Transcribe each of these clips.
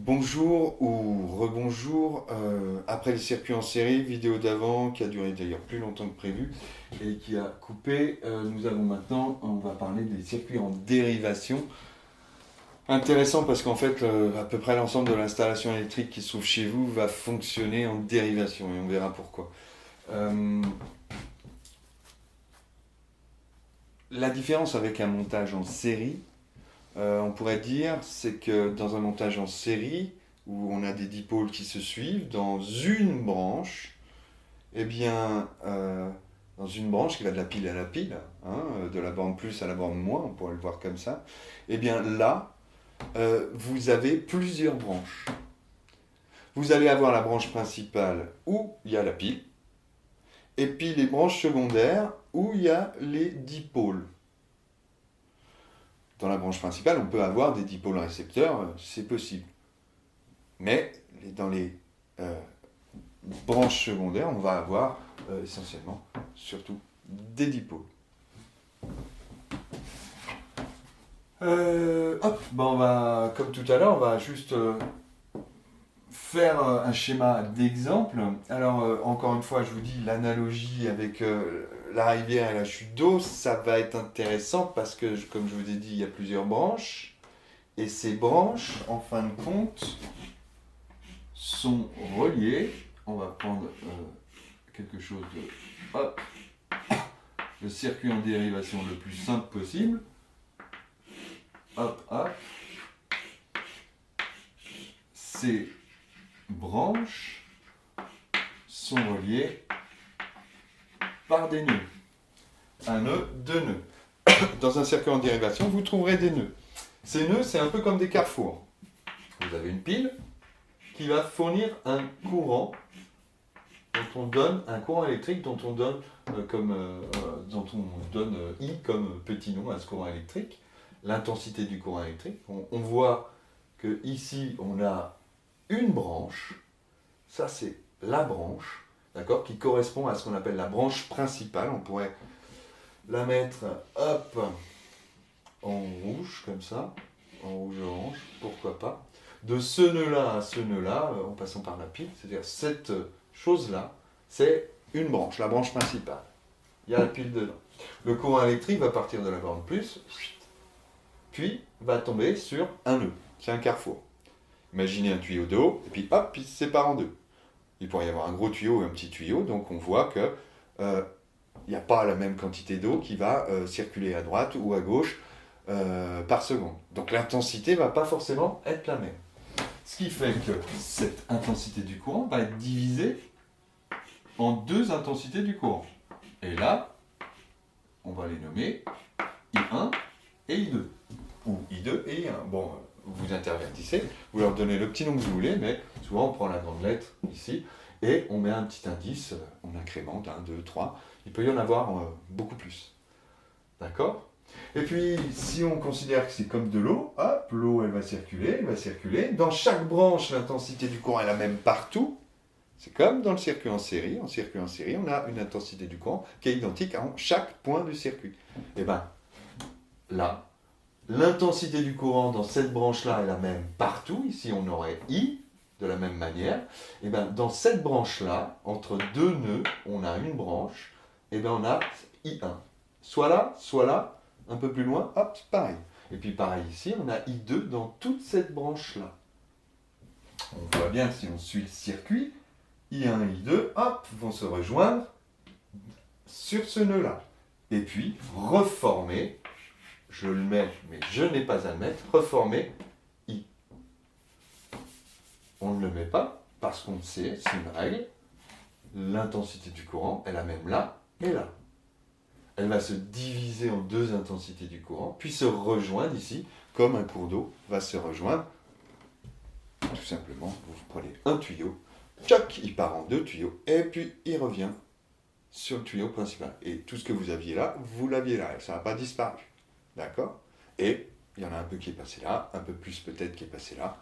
Bonjour ou rebonjour, après les circuits en série, vidéo d'avant qui a duré d'ailleurs plus longtemps que prévu et qui a coupé, nous allons maintenant, on va parler des circuits en dérivation. Intéressant parce qu'en fait, à peu près l'ensemble de l'installation électrique qui se trouve chez vous va fonctionner en dérivation et on verra pourquoi. Euh, la différence avec un montage en série, on pourrait dire, c'est que dans un montage en série, où on a des dipôles qui se suivent, dans une branche, eh bien, dans une branche qui va de la pile à la pile, hein, de la borne plus à la borne moins, on pourrait le voir comme ça, eh bien là, vous avez plusieurs branches. Vous allez avoir la branche principale où il y a la pile, et puis les branches secondaires où il y a les dipôles. Dans la branche principale, on peut avoir des dipôles récepteurs, c'est possible. Mais dans les branches secondaires, on va avoir essentiellement, surtout, des dipôles. On va, comme tout à l'heure, on va juste faire un schéma d'exemple. Alors, encore une fois, je vous dis, l'analogie avec la rivière et la chute d'eau, ça va être intéressant parce que, comme je vous ai dit, il y a plusieurs branches. Et ces branches, en fin de compte, sont reliées. On va prendre quelque chose de... Hop, le circuit en dérivation le plus simple possible. Hop, hop. Ces branches sont reliées par des nœuds. Un nœud, deux nœuds. Dans un circuit en dérivation, vous trouverez des nœuds. Ces nœuds, c'est un peu comme des carrefours. Vous avez une pile qui va fournir un courant dont on donne un courant électrique dont on donne I comme petit nom à ce courant électrique, l'intensité du courant électrique. On voit que ici on a une branche, ça c'est la branche, d'accord, qui correspond à ce qu'on appelle la branche principale. On pourrait la mettre hop en rouge comme ça, en rouge-orange, pourquoi pas. De ce nœud-là à ce nœud-là, en passant par la pile, c'est-à-dire cette chose-là, c'est une branche, la branche principale. Il y a la pile dedans. Le courant électrique va partir de la borne plus, puis va tomber sur un nœud, c'est un carrefour. Imaginez un tuyau d'eau, et puis hop, il se sépare en deux. Il pourrait y avoir un gros tuyau et un petit tuyau, donc on voit que il n'y a pas la même quantité d'eau qui va circuler à droite ou à gauche par seconde. Donc l'intensité ne va pas forcément être la même. Ce qui fait que cette intensité du courant va être divisée en deux intensités du courant. Et là, on va les nommer I1 et I2. Ou I2 et I1. Bon, vous intervertissez, vous leur donnez le petit nom que vous voulez, mais souvent on prend la grande lettre ici, et on met un petit indice, on incrémente 1, 2, 3. Il peut y en avoir beaucoup plus. D'accord ? Et puis, si on considère que c'est comme de l'eau, hop, l'eau, elle va circuler, elle va circuler. Dans chaque branche, l'intensité du courant est la même partout. C'est comme dans le circuit en série. En circuit en série, on a une intensité du courant qui est identique à chaque point du circuit. Et bien, là, l'intensité du courant dans cette branche-là est la même partout. Ici, on aurait I, de la même manière. Et bien, dans cette branche-là, entre deux nœuds, on a une branche. Et bien, on a I1. Soit là, un peu plus loin, hop, pareil. Et puis pareil ici, on a I2 dans toute cette branche-là. On voit bien que si on suit le circuit, I1 et I2, hop, vont se rejoindre sur ce nœud-là. Et puis, reformer, je le mets, mais je n'ai pas à le mettre, reformer I. On ne le met pas, parce qu'on sait, c'est une règle, l'intensité du courant est la même là et là. Elle va se diviser en deux intensités du courant, puis se rejoindre ici, comme un cours d'eau va se rejoindre. Tout simplement, vous prenez un tuyau, tchac, il part en deux tuyaux, et puis il revient sur le tuyau principal. Et tout ce que vous aviez là, vous l'aviez là, ça n'a pas disparu. D'accord ? Et il y en a un peu qui est passé là, un peu plus peut-être qui est passé là.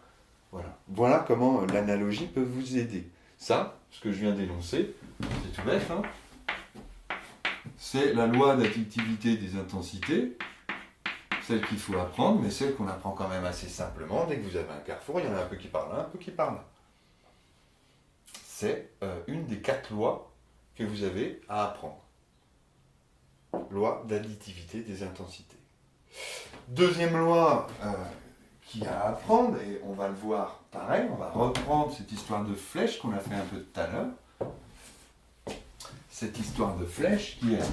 Voilà. Voilà comment l'analogie peut vous aider. Ça, ce que je viens d'énoncer, c'est tout bête, hein ? C'est la loi d'additivité des intensités. celle qu'il faut apprendre, mais celle qu'on apprend quand même assez simplement. Dès que vous avez un carrefour, il y en a un peu qui parle là, un peu qui parle là. C'est une des 4 lois que vous avez à apprendre. Loi d'additivité des intensités. Deuxième loi qu'il y a à apprendre, et on va le voir pareil, on va reprendre cette histoire de flèche qu'on a fait un peu tout à l'heure. Cette histoire de flèche qui est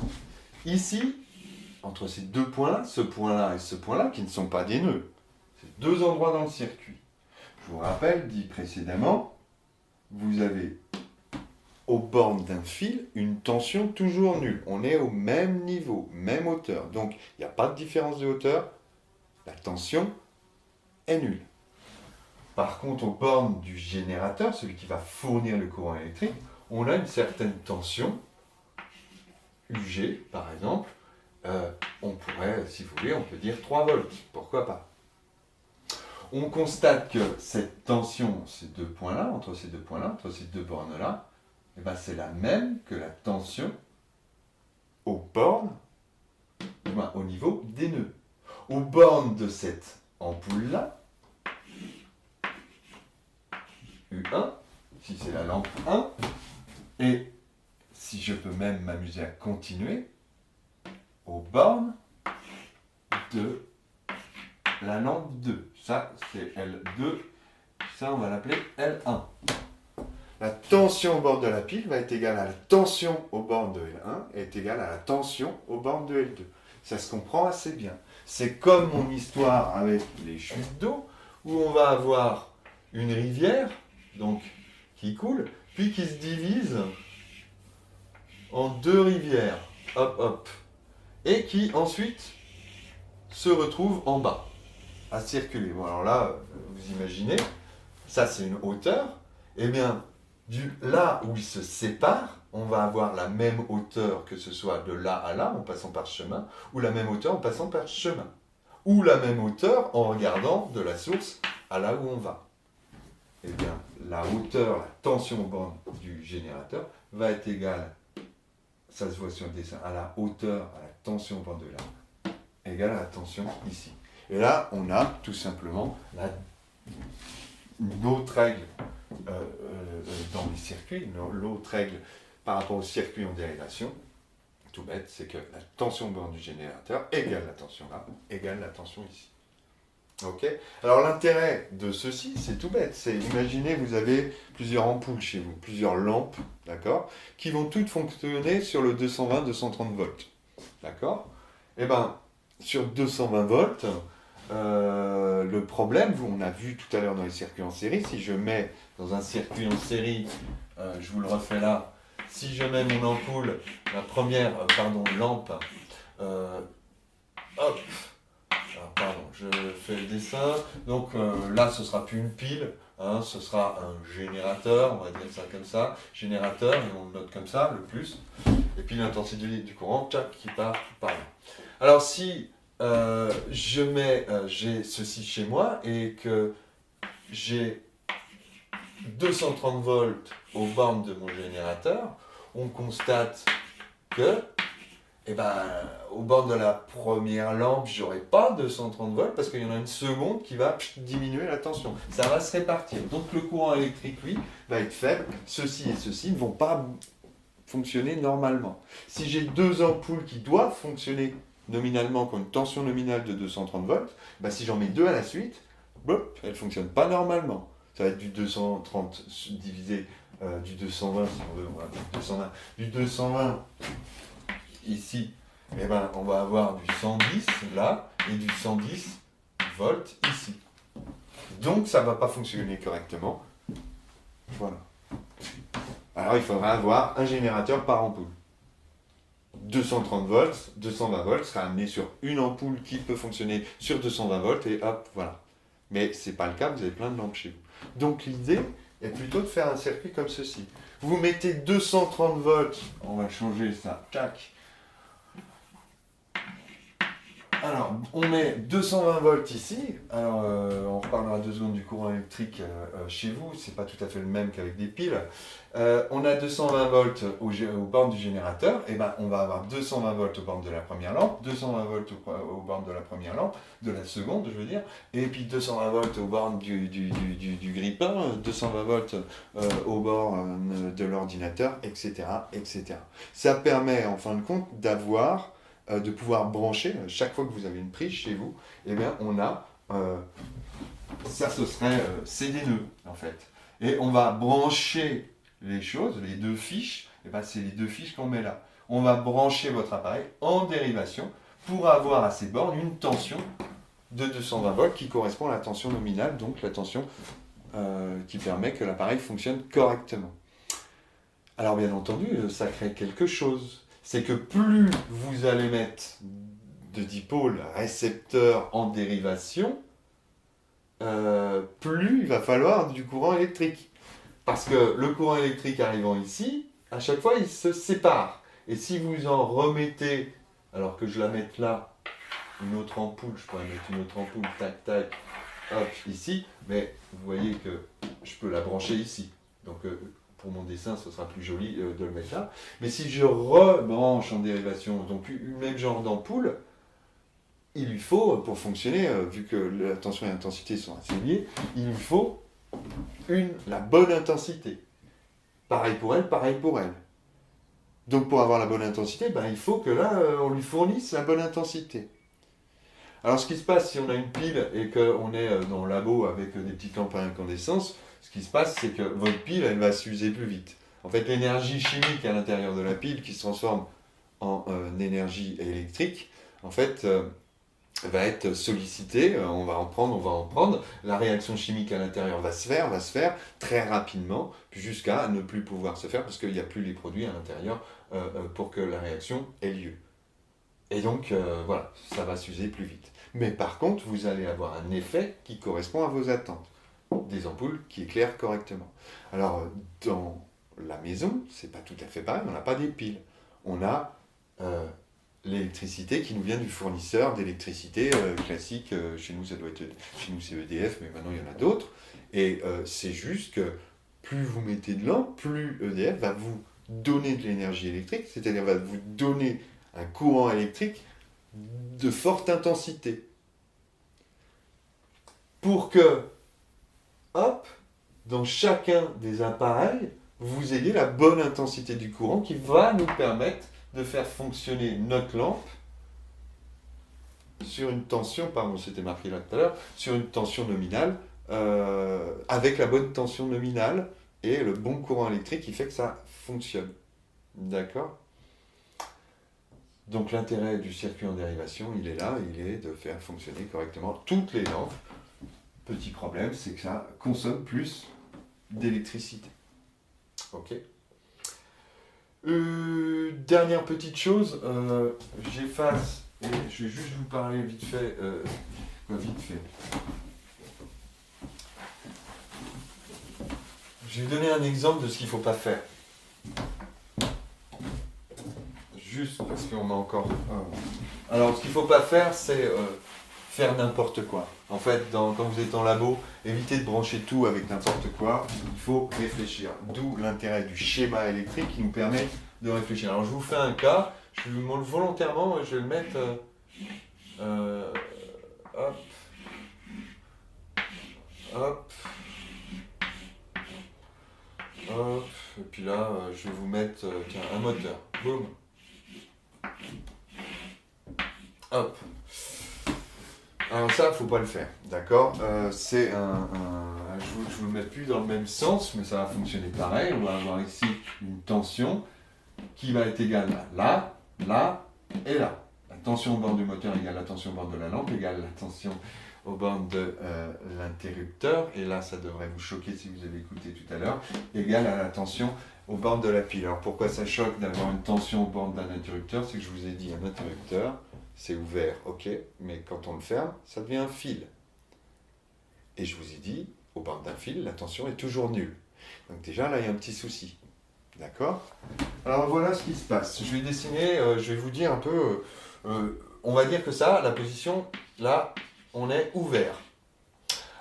ici, entre ces deux points-là, ce point-là et ce point-là, qui ne sont pas des nœuds. C'est 2 endroits dans le circuit. Je vous rappelle, dit précédemment, vous avez aux bornes d'un fil une tension toujours nulle. On est au même niveau, même hauteur. Donc, il n'y a pas de différence de hauteur. La tension est nulle. Par contre, aux bornes du générateur, celui qui va fournir le courant électrique, on a une certaine tension, UG par exemple. On pourrait, si vous voulez, on peut dire 3 volts. Pourquoi pas? On constate que cette tension, ces deux points-là, entre ces deux points-là, entre ces deux bornes-là, eh ben, c'est la même que la tension aux bornes, au niveau des nœuds. Aux bornes de cette ampoule-là, U1, si c'est la lampe 1, et si je peux même m'amuser à continuer, aux bornes de la lampe 2. Ça, c'est L2, ça, on va l'appeler L1. La tension au bord de la pile va être égale à la tension au bord de L1 et est égale à la tension au bord de L2. Ça se comprend assez bien. C'est comme mon histoire avec les chutes d'eau, où on va avoir une rivière, donc qui coule, puis qui se divise en 2 rivières, hop hop, et qui ensuite se retrouve en bas, à circuler. Bon, alors là, vous imaginez, ça c'est une hauteur, et bien, là où ils se séparent, on va avoir la même hauteur, que ce soit de là à là, en passant par chemin, ou la même hauteur en passant par chemin, ou la même hauteur en regardant de la source à là où on va. Eh bien, la hauteur, la tension au borne du générateur va être égale, ça se voit sur le dessin, à la hauteur, à la tension au borne de là, égale à la tension ici. Et là, on a tout simplement une autre règle dans les circuits, l'autre règle par rapport au circuit en dérivation, tout bête, c'est que la tension borne du générateur égale la tension là, égale la tension ici. Ok. Alors l'intérêt de ceci, c'est tout bête, c'est imaginez vous avez plusieurs ampoules chez vous, plusieurs lampes, d'accord, qui vont toutes fonctionner sur le 220-230 volts, d'accord. Et bien, sur 220 volts, le problème, on a vu tout à l'heure dans les circuits en série, si je mets dans un circuit en série, je vous le refais là, si je mets mon ampoule, la première, lampe, hop, alors, pardon, je fais le dessin, donc là ce sera plus une pile, hein, ce sera un générateur, on va dire ça comme ça, générateur, et on le note comme ça, le plus, et puis l'intensité du courant, tchac, qui part par là. Alors si j'ai ceci chez moi et que j'ai 230 volts aux bornes de mon générateur, on constate que, aux bornes de la première lampe, j'aurai pas 230 volts parce qu'il y en a une seconde qui va diminuer la tension. Ça va se répartir. Donc le courant électrique, lui, va être faible. Ceci et ceci ne vont pas fonctionner normalement. Si j'ai 2 ampoules qui doivent fonctionner nominalement, qui ont une tension nominale de 230 volts, si j'en mets 2 à la suite, elles ne fonctionnent pas normalement. Ça va être du 230 divisé du 220, si on veut, on va dire 220. Du 220, ici, on va avoir du 110 là, et du 110 volts ici. Donc ça ne va pas fonctionner correctement. Voilà. Alors il faudra avoir un générateur par ampoule. 230 volts, 220 volts sera amené sur une ampoule qui peut fonctionner sur 220 volts et hop, voilà. Mais ce n'est pas le cas, vous avez plein de lampes chez vous. Donc l'idée est plutôt de faire un circuit comme ceci. Vous mettez 230 volts, on va changer ça, tac. Alors, on met 220 volts ici. Alors, on reparlera 2 secondes du courant électrique chez vous. C'est pas tout à fait le même qu'avec des piles. On a 220 volts aux bornes du générateur. Et ben, on va avoir 220 volts aux bornes de la première lampe, 220 volts aux bornes de la première lampe, de la seconde, je veux dire. Et puis 220 volts aux bornes du grippin, 220 volts aux bornes de l'ordinateur, etc., etc. Ça permet, en fin de compte, de pouvoir brancher, chaque fois que vous avez une prise chez vous, eh bien, on a, ça ce serait, c'est des nœuds, en fait. Et on va brancher les choses, les deux fiches, eh bien, c'est les deux fiches qu'on met là. On va brancher votre appareil en dérivation pour avoir à ces bornes une tension de 220 volts qui correspond à la tension nominale, donc la tension qui permet que l'appareil fonctionne correctement. Alors bien entendu, ça crée quelque chose. C'est que plus vous allez mettre de dipôles récepteurs en dérivation, plus il va falloir du courant électrique. Parce que le courant électrique arrivant ici, à chaque fois, il se sépare. Et si vous en remettez, alors que je la mette là, une autre ampoule, je pourrais mettre une autre ampoule, tac, tac, hop, ici, mais vous voyez que je peux la brancher ici. Donc, pour mon dessin, ce sera plus joli de le mettre là. Mais si je rebranche en dérivation, donc le même genre d'ampoule, il lui faut, pour fonctionner, vu que la tension et l'intensité sont assez liées, il lui faut la bonne intensité. Pareil pour elle, pareil pour elle. Donc pour avoir la bonne intensité, ben, il faut que là, on lui fournisse la bonne intensité. Alors ce qui se passe si on a une pile et qu'on est dans le labo avec des petites lampes à incandescence, ce qui se passe c'est que votre pile elle va s'user plus vite. En fait l'énergie chimique à l'intérieur de la pile qui se transforme en énergie électrique, en fait va être sollicitée, on va en prendre, la réaction chimique à l'intérieur va se faire très rapidement jusqu'à ne plus pouvoir se faire parce qu'il n'y a plus les produits à l'intérieur pour que la réaction ait lieu. Et donc, voilà, ça va s'user plus vite. Mais par contre, vous allez avoir un effet qui correspond à vos attentes. Des ampoules qui éclairent correctement. Alors, dans la maison, c'est pas tout à fait pareil, on n'a pas des piles. On a l'électricité qui nous vient du fournisseur d'électricité classique. Chez nous, chez nous c'est EDF, mais maintenant il y en a d'autres. Et c'est juste que plus vous mettez de lampes, plus EDF va vous donner de l'énergie électrique, c'est-à-dire va vous donner un courant électrique de forte intensité. Pour que, hop, dans chacun des appareils, vous ayez la bonne intensité du courant qui va nous permettre de faire fonctionner notre lampe sur une tension, pardon, c'était marqué là tout à l'heure, sur une tension nominale, avec la bonne tension nominale et le bon courant électrique qui fait que ça fonctionne. D'accord ? Donc l'intérêt du circuit en dérivation, il est là, il est de faire fonctionner correctement toutes les lampes. Petit problème, c'est que ça consomme plus d'électricité. Ok. Dernière petite chose, j'efface, et je vais juste vous parler vite fait. Je vais donner un exemple de ce qu'il ne faut pas faire. Juste parce qu'on m'a encore... Alors, ce qu'il ne faut pas faire, c'est faire n'importe quoi. En fait, quand vous êtes en labo, évitez de brancher tout avec n'importe quoi. Il faut réfléchir. D'où l'intérêt du schéma électrique qui nous permet de réfléchir. Alors, je vous fais un cas. Je vous montre volontairement. Je vais le mettre... hop. Hop. Hop. Et puis là, je vais vous mettre tiens, un moteur. Boum. Hop. Alors ça, faut pas le faire, d'accord c'est je vous le mets plus dans le même sens, mais ça va fonctionner pareil. On va avoir ici une tension qui va être égale à là, là et là. La tension au bord du moteur égale la tension au bord de la lampe, égale la tension au bord de l'interrupteur, et là ça devrait vous choquer si vous avez écouté tout à l'heure, égale à la tension au bord de la pile. Alors pourquoi ça choque d'avoir une tension au bord d'un interrupteur? C'est que je vous ai dit un interrupteur, c'est ouvert, ok, mais quand on le ferme, ça devient un fil. Et je vous ai dit, au bord d'un fil, la tension est toujours nulle. Donc déjà, là, il y a un petit souci. D'accord? Alors voilà ce qui se passe. Je vais dessiner, je vais vous dire un peu, on va dire que ça, la position, là, on est ouvert.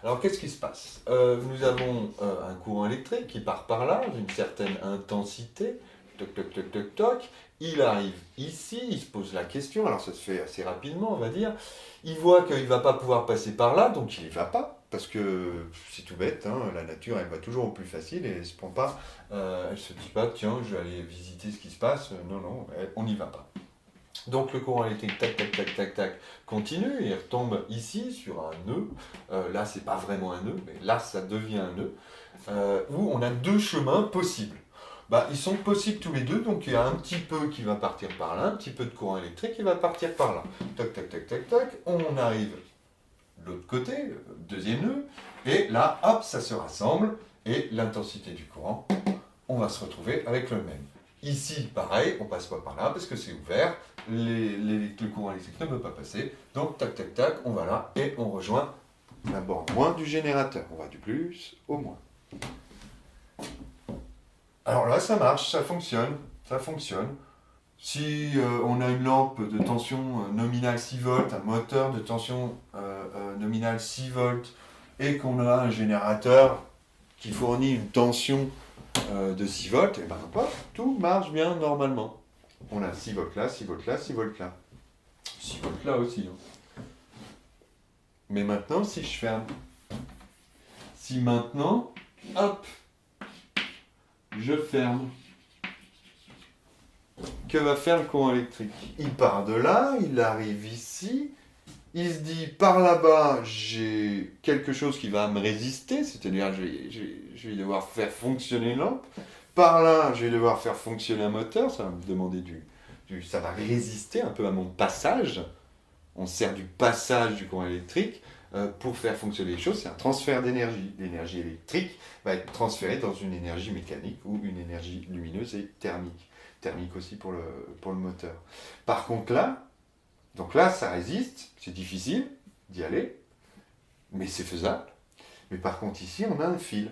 Alors qu'est-ce qui se passe? Nous avons un courant électrique qui part par là, d'une certaine intensité, toc toc toc toc toc, il arrive ici, il se pose la question, alors ça se fait assez rapidement on va dire, il voit qu'il ne va pas pouvoir passer par là, donc il n'y va pas, parce que c'est tout bête, hein, la nature elle va toujours au plus facile et elle ne se prend pas, elle se dit pas tiens je vais aller visiter ce qui se passe, non non, on n'y va pas. Donc le courant électrique, tac, tac, tac, tac, tac, continue, et il retombe ici sur un nœud. Là, c'est pas vraiment un nœud, mais là, ça devient un nœud, où on a deux chemins possibles. Bah, ils sont possibles tous les deux, donc il y a un petit peu qui va partir par là, un petit peu de courant électrique qui va partir par là. Tac, tac, tac, tac, tac, on arrive de l'autre côté, deuxième nœud, et là, hop, ça se rassemble, et l'intensité du courant, on va se retrouver avec le même. Ici, pareil, on passe pas par là parce que c'est ouvert, le courant électrique ne peut pas passer, donc tac tac tac, on va là et on rejoint la borne moins du générateur. On va du plus au moins. Alors là, ça marche, ça fonctionne, ça fonctionne. Si on a une lampe de tension nominale 6 volts, un moteur de tension nominale 6 volts, et qu'on a un générateur qui fournit une tension de 6 volts, et ben hop, tout marche bien normalement. On a 6 volts là, 6 volts là, 6 volts là. 6 volts là aussi. Hein. Mais maintenant, si je ferme, si maintenant, hop, je ferme, que va faire le courant électrique? Il part de là, il arrive ici, il se dit par là-bas, j'ai quelque chose qui va me résister, c'est-à-dire je vais devoir faire fonctionner une lampe. Par là, je vais devoir faire fonctionner un moteur, ça va me demander ça va résister un peu à mon passage. On sert du passage du courant électrique pour faire fonctionner les choses, c'est un transfert d'énergie. L'énergie électrique va être transférée dans une énergie mécanique ou une énergie lumineuse et thermique. Thermique aussi pour le moteur. Par contre là, donc là, ça résiste, c'est difficile d'y aller, mais c'est faisable. Mais par contre, ici, on a un fil.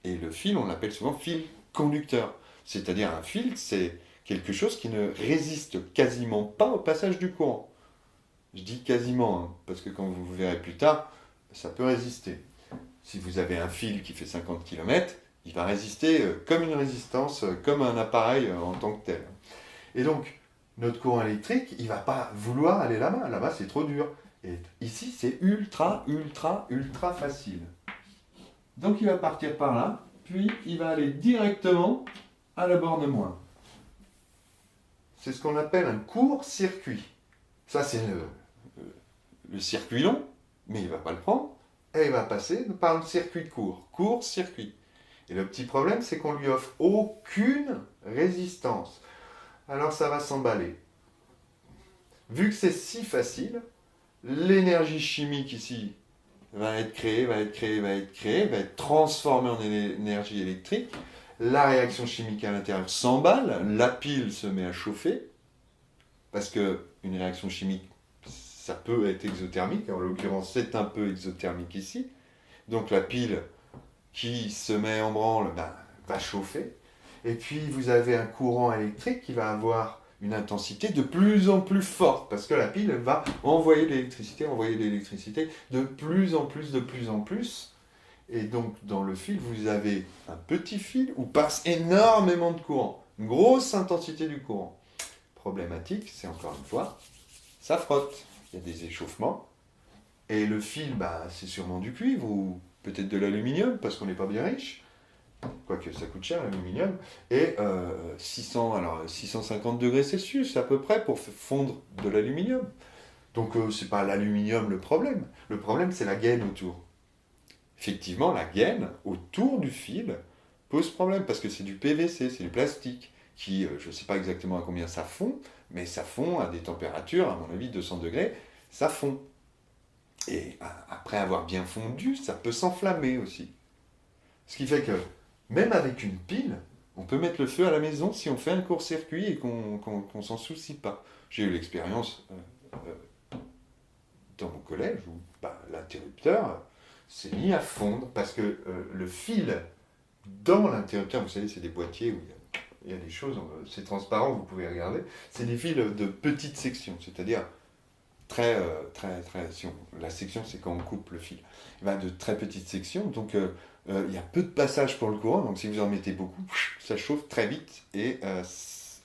Et le fil, on l'appelle souvent fil conducteur. C'est-à-dire un fil, c'est quelque chose qui ne résiste quasiment pas au passage du courant. Je dis quasiment, hein, parce que quand vous verrez plus tard, ça peut résister. Si vous avez un fil qui fait 50 km, il va résister comme une résistance, comme un appareil en tant que tel. Et donc, notre courant électrique, il ne va pas vouloir aller là-bas. Là-bas, c'est trop dur. Et ici, c'est ultra, ultra, ultra facile. Donc, il va partir par là, puis il va aller directement à la borne moins. C'est ce qu'on appelle un court-circuit. Ça, c'est le circuit long, mais il ne va pas le prendre, et il va passer par le circuit court. Court-circuit. Et le petit problème, c'est qu'on lui offre aucune résistance. Alors ça va s'emballer. Vu que c'est si facile, l'énergie chimique ici va être créée, va être transformée en énergie électrique. La réaction chimique à l'intérieur s'emballe, la pile se met à chauffer, parce qu'une réaction chimique, ça peut être exothermique, en l'occurrence c'est un peu exothermique ici. Donc la pile qui se met en branle va chauffer. Et puis vous avez un courant électrique qui va avoir une intensité de plus en plus forte, parce que la pile va envoyer de l'électricité de plus en plus, de plus en plus. Et donc dans le fil, vous avez un petit fil où passe énormément de courant, une grosse intensité du courant. Problématique, c'est encore une fois, ça frotte, il y a des échauffements, et le fil, c'est sûrement du cuivre, ou peut-être de l'aluminium, parce qu'on n'est pas bien riche. Quoique ça coûte cher l'aluminium, et 650 degrés Celsius à peu près pour fondre de l'aluminium. Donc c'est pas l'aluminium le problème c'est la gaine autour. Effectivement, la gaine autour du fil pose problème, parce que c'est du PVC, c'est du plastique, qui, je ne sais pas exactement à combien ça fond, mais ça fond à des températures, à mon avis 200 degrés, ça fond. Et après avoir bien fondu, ça peut s'enflammer aussi. Ce qui fait que même avec une pile, on peut mettre le feu à la maison si on fait un court-circuit et qu'on s'en soucie pas. J'ai eu l'expérience dans mon collège où l'interrupteur s'est mis à fondre parce que le fil dans l'interrupteur, vous savez, c'est des boîtiers où il y a des choses, c'est transparent, vous pouvez regarder, c'est des fils de petites sections, c'est-à-dire La section, c'est quand on coupe le fil. Il va de très petites sections, donc il y a peu de passage pour le courant, donc si vous en mettez beaucoup, ça chauffe très vite et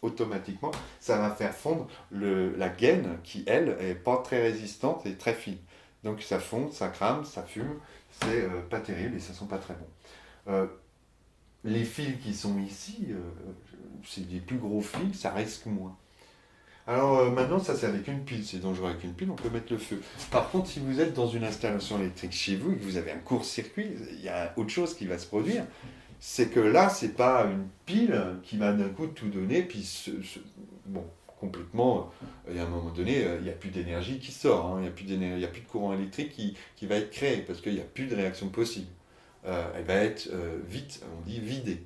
automatiquement, ça va faire fondre la gaine qui, elle, est pas très résistante et très fine. Donc ça fond, ça crame, ça fume, c'est pas terrible et ça sent pas très bon. Les fils qui sont ici, c'est des plus gros fils, ça risque moins. Alors maintenant, ça c'est avec une pile, c'est dangereux avec une pile, on peut mettre le feu. Par contre, si vous êtes dans une installation électrique chez vous et que vous avez un court-circuit, il y a autre chose qui va se produire. C'est que là, c'est pas une pile qui va d'un coup tout donner, puis bon, complètement, il y a un moment donné, il n'y a plus d'énergie qui sort, hein, il n'y a plus d'énergie, il y a plus de courant électrique qui va être créé, parce qu'il n'y a plus de réaction possible. Elle va être vite, on dit vidée.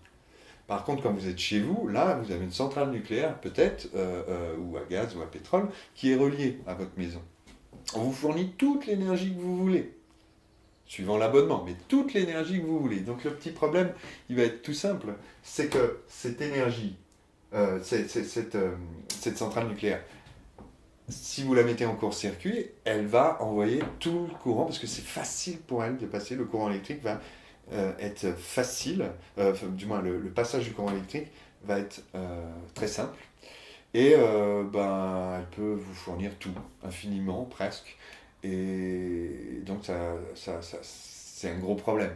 Par contre, quand vous êtes chez vous, là, vous avez une centrale nucléaire, peut-être, ou à gaz ou à pétrole, qui est reliée à votre maison. On vous fournit toute l'énergie que vous voulez, suivant l'abonnement, mais toute l'énergie que vous voulez. Donc le petit problème, il va être tout simple, c'est que cette énergie, cette centrale nucléaire, si vous la mettez en court-circuit, elle va envoyer tout le courant, parce que c'est facile pour elle de passer, le courant électrique va être facile, du moins le passage du courant électrique va être très simple, et elle peut vous fournir tout, infiniment presque, et donc c'est un gros problème.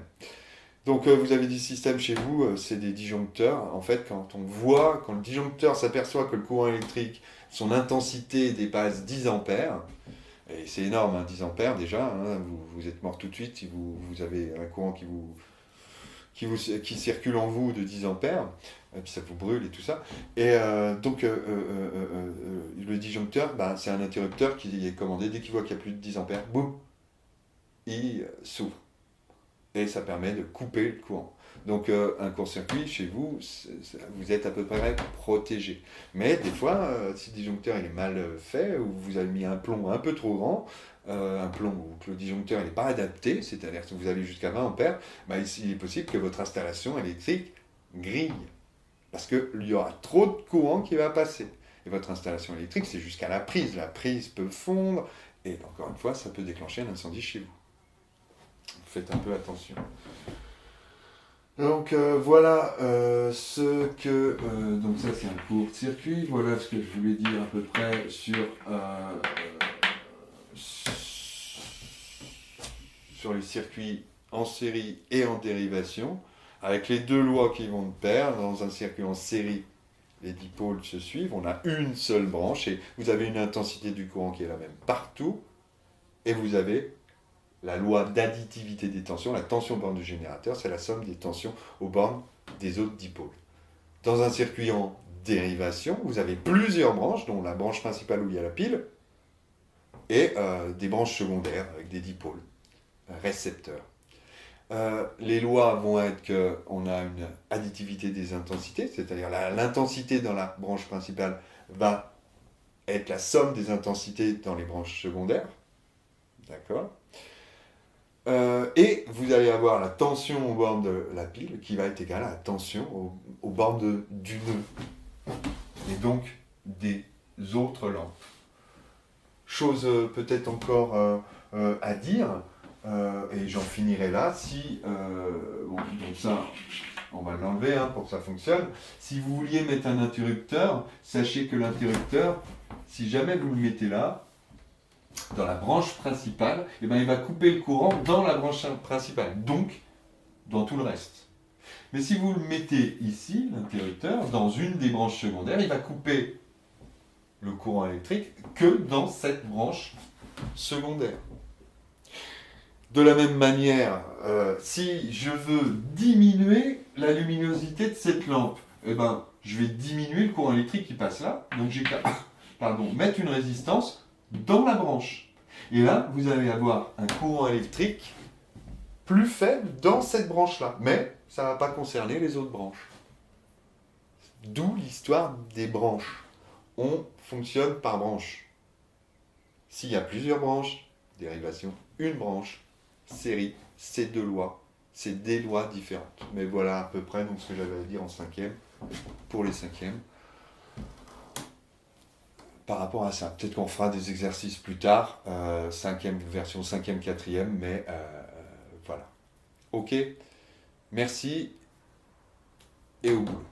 Donc vous avez des systèmes chez vous, c'est des disjoncteurs. En fait, quand le disjoncteur s'aperçoit que le courant électrique, son intensité dépasse 10 ampères, et c'est énorme, hein, 10 ampères déjà, hein, vous êtes mort tout de suite si vous avez un courant qui circule en vous de 10 ampères, et puis ça vous brûle et tout ça. Et le disjoncteur, c'est un interrupteur qui est commandé, dès qu'il voit qu'il y a plus de 10 ampères, boum, il s'ouvre. Et ça permet de couper le courant. Donc un court-circuit, chez vous, vous êtes à peu près protégé. Mais des fois, si le disjoncteur il est mal fait, ou vous avez mis un plomb un peu trop grand, un plomb où le disjoncteur n'est pas adapté, c'est-à-dire que vous allez jusqu'à 20 ampères, il est possible que votre installation électrique grille. Parce qu'il y aura trop de courant qui va passer. Et votre installation électrique, c'est jusqu'à la prise. La prise peut fondre, et encore une fois, ça peut déclencher un incendie chez vous. Faites un peu attention. Donc voilà ce que... donc ça c'est un court-circuit. Voilà ce que je voulais dire à peu près sur les circuits en série et en dérivation, avec les deux lois qui vont de pair. Dans un circuit en série, les dipôles se suivent, on a une seule branche, et vous avez une intensité du courant qui est la même partout, et vous avez la loi d'additivité des tensions. La tension borne du générateur, c'est la somme des tensions aux bornes des autres dipôles. Dans un circuit en dérivation, vous avez plusieurs branches, dont la branche principale où il y a la pile, et des branches secondaires avec des dipôles, récepteurs. Les lois vont être qu'on a une additivité des intensités, c'est-à-dire l'intensité dans la branche principale va être la somme des intensités dans les branches secondaires. D'accord ? Et vous allez avoir la tension aux bornes de la pile qui va être égale à la tension aux bornes du nœud. Et donc des autres lampes. Chose peut-être encore à dire, et j'en finirai là, donc ça, on va l'enlever pour que ça fonctionne. Si vous vouliez mettre un interrupteur, sachez que l'interrupteur, si jamais vous le mettez là, dans la branche principale, il va couper le courant dans la branche principale, donc dans tout le reste. Mais si vous le mettez ici, l'interrupteur, dans une des branches secondaires, il va couper le courant électrique que dans cette branche secondaire. De la même manière, si je veux diminuer la luminosité de cette lampe, je vais diminuer le courant électrique qui passe là, donc j'ai qu'à mettre une résistance dans la branche. Et là, vous allez avoir un courant électrique plus faible dans cette branche-là. Mais ça ne va pas concerner les autres branches. D'où l'histoire des branches. On fonctionne par branche. S'il y a plusieurs branches, dérivation, une branche, série, c'est deux lois. C'est des lois différentes. Mais voilà à peu près donc, ce que j'avais à dire en cinquième, pour les cinquièmes. par rapport à ça. Peut-être qu'on fera des exercices plus tard, version 5e, 4e, mais voilà. Ok, merci et au boulot.